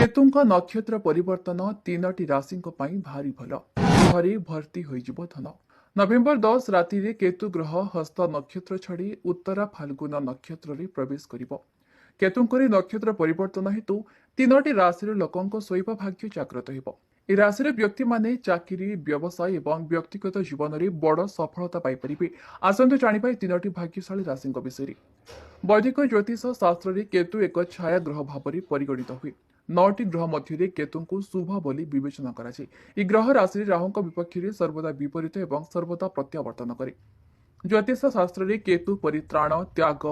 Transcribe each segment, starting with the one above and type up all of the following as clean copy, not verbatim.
केतुଙ୍କ नक्षत्र परिवर्तन तीनोटी राशिଙ୍କ ପାଇଁ ଭାରି ଭଲ। ଘରେ ଭର୍ତ୍ତି ହୋଇଯିବ ଧନ। ନଭେମ୍ବର 10 ରାତିରେ କେତୁ ଗ୍ରହ ହସ୍ତ ନକ୍ଷତ୍ର ଛାଡ଼ି ଉତ୍ତରା ଫାଲ୍ଗୁନ ନକ୍ଷତ୍ରରେ ପ୍ରବେଶ କରିବ। କେତୁଙ୍କର ନକ୍ଷତ୍ର ପରିବର୍ତ୍ତନ ହେତୁ ତିନୋଟି ରାଶିର ଲୋକଙ୍କ ଶୋଇବା ଭାଗ୍ୟ ଜାଗ୍ରତ ହେବ। ଏ ରାଶିର ବ୍ୟକ୍ତିମାନେ ଚାକିରି, ବ୍ୟବସାୟ ଏବଂ ବ୍ୟକ୍ତିଗତ ଜୀବନରେ ବଡ଼ ସଫଳତା ପାଇପାରିବେ। ଆସନ୍ତୁ ଜାଣିବା ଏ ତିନୋଟି ଭାଗ୍ୟଶାଳୀ ରାଶିଙ୍କ ବିଷୟରେ। ବୈଦିକ ଜ୍ୟୋତିଷ ଶାସ୍ତ୍ରରେ କେତୁ ଏକ ଛାୟା ଗ୍ରହ ଭାବରେ ପରିଗଣିତ ହୁଏ। 9ଟି ଗ୍ରହ ମଧ୍ୟରେ କେତୁଙ୍କୁ ଶୁଭ ବୋଲି ବିବେଚନା କରାଯାଏ। ଏହି ଗ୍ରହ ରାଶିରେ ରାହୁଙ୍କ ବିପକ୍ଷରେ ସର୍ବଦା ବିପରୀତ ଏବଂ ସର୍ବଦା ପ୍ରତ୍ୟାବର୍ତ୍ତନ କରେ। ଜ୍ୟୋତିଷ ଶାସ୍ତ୍ରରେ କେତୁ ପରିତ୍ରାଣ, ତ୍ୟାଗ,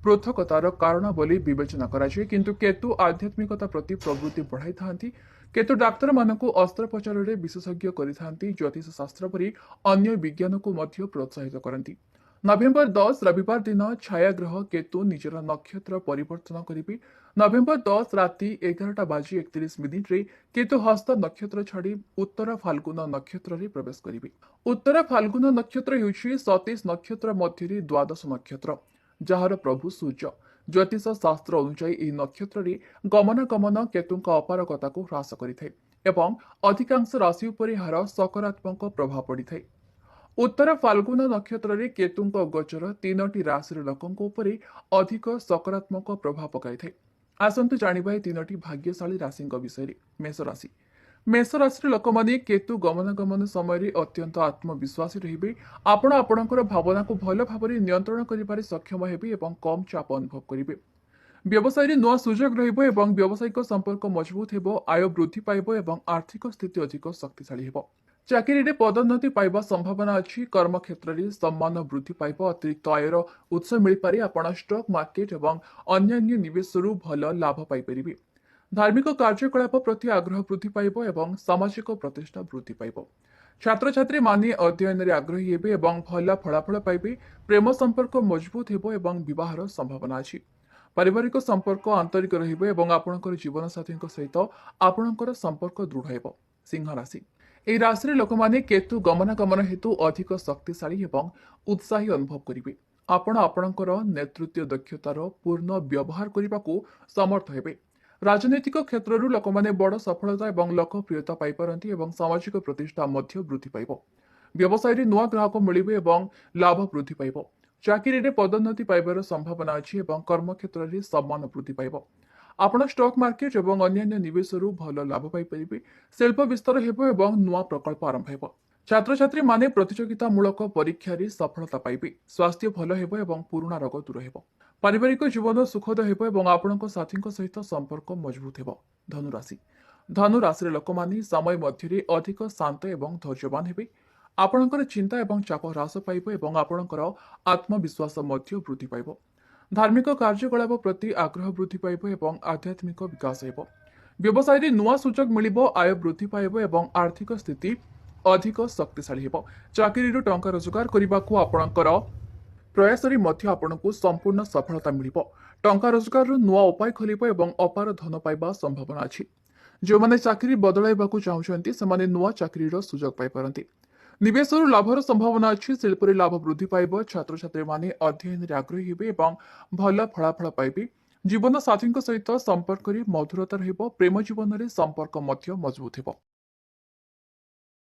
ପୃଥକତାର କାରଣ ବୋଲି ବିବେଚନା କରାଯାଏ। କିନ୍ତୁ କେତୁ ଆଧ୍ୟାତ୍ମିକତା ପ୍ରତି ପ୍ରବୃତ୍ତି ବଢ଼ାଇଥାନ୍ତି। କେତୁ ଡାକ୍ତରମାନଙ୍କୁ ଅସ୍ତ୍ରୋପଚାରରେ ବିଶେଷଜ୍ଞ କରିଥାନ୍ତି। ଜ୍ୟୋତିଷ ଶାସ୍ତ୍ର ପରି ଅନ୍ୟ ବିଜ୍ଞାନକୁ ମଧ୍ୟ ପ୍ରୋତ୍ସାହିତ କରନ୍ତି। ନଭେମ୍ବର 10 ରବିବାର ଦିନ ଛାୟାଗ୍ରହ କେତୁ ନିଜର ନକ୍ଷତ୍ର ପରିବର୍ତ୍ତନ କରିବେ। ନଭେମ୍ବର 10 ରାତି 11:31 କେତୁ ହସ୍ତ ନକ୍ଷତ୍ର ଛାଡ଼ି ଉତ୍ତର ଫାଲ୍ଗୁନ ନକ୍ଷତ୍ରରେ ପ୍ରବେଶ କରିବେ। ଉତ୍ତର ଫାଲ୍ଗୁନ ନକ୍ଷତ୍ର ହେଉଛି ସତୀଶ ନକ୍ଷତ୍ର ମଧ୍ୟରେ ଦ୍ୱାଦଶ ନକ୍ଷତ୍ର, ଯାହାର ପ୍ରଭୁ ସୂର୍ଯ୍ୟ। ଜ୍ୟୋତିଷ ଶାସ୍ତ୍ର ଅନୁଯାୟୀ ଏହି ନକ୍ଷତ୍ରରେ ଗମନାଗମନ କେତୁଙ୍କ ଅପାରଗତାକୁ ହ୍ରାସ କରିଥାଏ ଏବଂ ଅଧିକାଂଶ ରାଶି ଉପରେ ଏହାର ସକାରାତ୍ମକ ପ୍ରଭାବ ପଡ଼ିଥାଏ। ଉତ୍ତର ଫାଲ୍ଗୁନ ନକ୍ଷତ୍ରରେ କେତୁଙ୍କ ଗୋଚର ତିନୋଟି ରାଶିର ଲୋକଙ୍କ ଉପରେ ଅଧିକ ସକାରାତ୍ମକ ପ୍ରଭାବ ପକାଇଥାଏ। ଆସନ୍ତୁ ଜାଣିବା ଏ ତିନୋଟି ଭାଗ୍ୟଶାଳୀ ରାଶିଙ୍କ ବିଷୟରେ। ମେଷ ରାଶି। ମେଷ ରାଶିର ଲୋକମାନେ କେତୁ ଗମନାଗମନ ସମୟରେ ଅତ୍ୟନ୍ତ ଆତ୍ମବିଶ୍ୱାସୀ ରହିବେ। ଆପଣ ଆପଣଙ୍କର ଭାବନାକୁ ଭଲ ଭାବରେ ନିୟନ୍ତ୍ରଣ କରିବାରେ ସକ୍ଷମ ହେବେ ଏବଂ କମ୍ ଚାପ ଅନୁଭବ କରିବେ। ବ୍ୟବସାୟରେ ନୂଆ ସୁଯୋଗ ରହିବ ଏବଂ ବ୍ୟବସାୟିକ ସମ୍ପର୍କ ମଜବୁତ ହେବ। ଆୟ ବୃଦ୍ଧି ପାଇବ ଏବଂ ଆର୍ଥିକ ସ୍ଥିତି ଅଧିକ ଶକ୍ତିଶାଳୀ ହେବ। ଚାକିରିରେ ପଦୋନ୍ନତି ପାଇବା ସମ୍ଭାବନା ଅଛି। କର୍ମକ୍ଷେତ୍ରରେ ସମ୍ମାନ ବୃଦ୍ଧି ପାଇବ। ଅତିରିକ୍ତ ଆୟର ଉତ୍ସ ମିଳିପାରେ। ଆପଣ ଷ୍ଟକ୍ ମାର୍କେଟ ଏବଂ ଅନ୍ୟାନ୍ୟ ନିବେଶରୁ ଭଲ ଲାଭ ପାଇପାରିବେ। ଧାର୍ମିକ କାର୍ଯ୍ୟକଳାପ ପ୍ରତି ଆଗ୍ରହ ବୃଦ୍ଧି ପାଇବ ଏବଂ ସାମାଜିକ ପ୍ରତିଷ୍ଠା ବୃଦ୍ଧି ପାଇବ। ଛାତ୍ରଛାତ୍ରୀମାନେ ଅଧ୍ୟୟନରେ ଆଗ୍ରହୀ ହେବେ ଏବଂ ଭଲ ଫଳାଫଳ ପାଇବେ। ପ୍ରେମ ସମ୍ପର୍କ ମଜବୁତ ହେବ ଏବଂ ବିବାହର ସମ୍ଭାବନା ଅଛି। ପାରିବାରିକ ସମ୍ପର୍କ ଆନ୍ତରିକ ରହିବ ଏବଂ ଆପଣଙ୍କର ଜୀବନସାଥୀଙ୍କ ସହିତ ଆପଣଙ୍କର ସମ୍ପର୍କ ଦୃଢ଼ ହେବ। ସିଂହ ରାଶି। ଏହି ରାଶିର ଲୋକମାନେ କେତୁ ଗମନାଗମନ ହେତୁ ଅଧିକ ଶକ୍ତିଶାଳୀ ଏବଂ ଉତ୍ସାହୀ ଅନୁଭବ କରିବେ। ଆପଣ ଆପଣଙ୍କର ନେତୃତ୍ୱ ଦକ୍ଷତାର ପୂର୍ଣ୍ଣ ବ୍ୟବହାର କରିବାକୁ ସମର୍ଥ ହେବେ। ରାଜନୈତିକ କ୍ଷେତ୍ରରୁ ଲୋକମାନେ ବଡ଼ ସଫଳତା ଏବଂ ଲୋକପ୍ରିୟତା ପାଇପାରନ୍ତି ଏବଂ ସାମାଜିକ ପ୍ରତିଷ୍ଠା ମଧ୍ୟ ବୃଦ୍ଧି ପାଇବ। ବ୍ୟବସାୟରେ ନୂଆ ଗ୍ରାହକ ମିଳିବେ ଏବଂ ଲାଭ ବୃଦ୍ଧି ପାଇବ। ଚାକିରିରେ ପଦୋନ୍ନତି ପାଇବାର ସମ୍ଭାବନା ଅଛି ଏବଂ କର୍ମକ୍ଷେତ୍ରରେ ସମ୍ମାନ ବୃଦ୍ଧି ପାଇବ। ଆପଣ ଷ୍ଟକ୍ ମାର୍କେଟ ଏବଂ ଅନ୍ୟାନ୍ୟ ନିବେଶରୁ ଭଲ ଲାଭ ପାଇପାରିବେ। ଶିଳ୍ପ ବିସ୍ତାର ହେବ ଏବଂ ନୂଆ ପ୍ରକଳ୍ପ ଆରମ୍ଭ ହେବ। ଛାତ୍ରଛାତ୍ରୀମାନେ ପ୍ରତିଯୋଗିତାମୂଳକ ପରୀକ୍ଷାରେ ସଫଳତା ପାଇବେ। ସ୍ୱାସ୍ଥ୍ୟ ଭଲ ହେବ ଏବଂ ପୁରୁଣା ରୋଗ ଦୂର ହେବ। ପାରିବାରିକ ଜୀବନ ସୁଖଦ ହେବ ଏବଂ ଆପଣଙ୍କ ସାଥୀଙ୍କ ସହିତ ସମ୍ପର୍କ ମଜବୁତ ହେବ। ଧନୁରାଶି। ଧନୁରାଶିର ଲୋକମାନେ ସମୟ ମଧ୍ୟରେ ଅଧିକ ଶାନ୍ତ ଏବଂ ଧୈର୍ଯ୍ୟବାନ ହେବେ। ଆପଣଙ୍କର ଚିନ୍ତା ଏବଂ ଚାପ ହ୍ରାସ ପାଇବ ଏବଂ ଆପଣଙ୍କର ଆତ୍ମବିଶ୍ୱାସ ମଧ୍ୟ ବୃଦ୍ଧି ପାଇବ। ଧାର୍ମିକ କାର୍ଯ୍ୟକଳାପ ପ୍ରତି ଆଗ୍ରହ ବୃଦ୍ଧି ପାଇବ ଏବଂ ଆଧ୍ୟାତ୍ମିକ ବିକାଶ ହେବ। ବ୍ୟବସାୟରେ ନୂଆ ସୁଯୋଗ ମିଳିବ। ଆୟ ବୃଦ୍ଧି ପାଇବ ଏବଂ ଆର୍ଥିକ ସ୍ଥିତି ଅଧିକ ଶକ୍ତିଶାଳୀ ହେବ। ଚାକିରିରୁ ଟଙ୍କା ରୋଜଗାର କରିବାକୁ ଆପଣଙ୍କର ପ୍ରୟାସରେ ମଧ୍ୟ ଆପଣଙ୍କୁ ସମ୍ପୂର୍ଣ୍ଣ ସଫଳତା ମିଳିବ। ଟଙ୍କା ରୋଜଗାରର ନୂଆ ଉପାୟ ଖୋଲିବ ଏବଂ ଅପାର ଧନ ପାଇବା ସମ୍ଭାବନା ଅଛି। ଯେଉଁମାନେ ଚାକିରି ବଦଳାଇବାକୁ ଚାହୁଁଛନ୍ତି ସେମାନେ ନୂଆ ଚାକିରିର ସୁଯୋଗ ପାଇପାରନ୍ତି। ନିବେଶରୁ ଲାଭର ସମ୍ଭାବନା ଅଛି। ଶିଳ୍ପରେ ଲାଭ ବୃଦ୍ଧି ପାଇବ। ଛାତ୍ରଛାତ୍ରୀମାନେ ଅଧ୍ୟୟନରେ ଆଗ୍ରହୀ ହେବେ ଏବଂ ଭଲ ଫଳାଫଳ ପାଇବେ। ଜୀବନସାଥୀଙ୍କ ସହିତ ସମ୍ପର୍କରେ ମଧୁରତା ରହିବ। ପ୍ରେମ ଜୀବନରେ ସମ୍ପର୍କ ମଧ୍ୟ ମଜବୁତ ହେବ।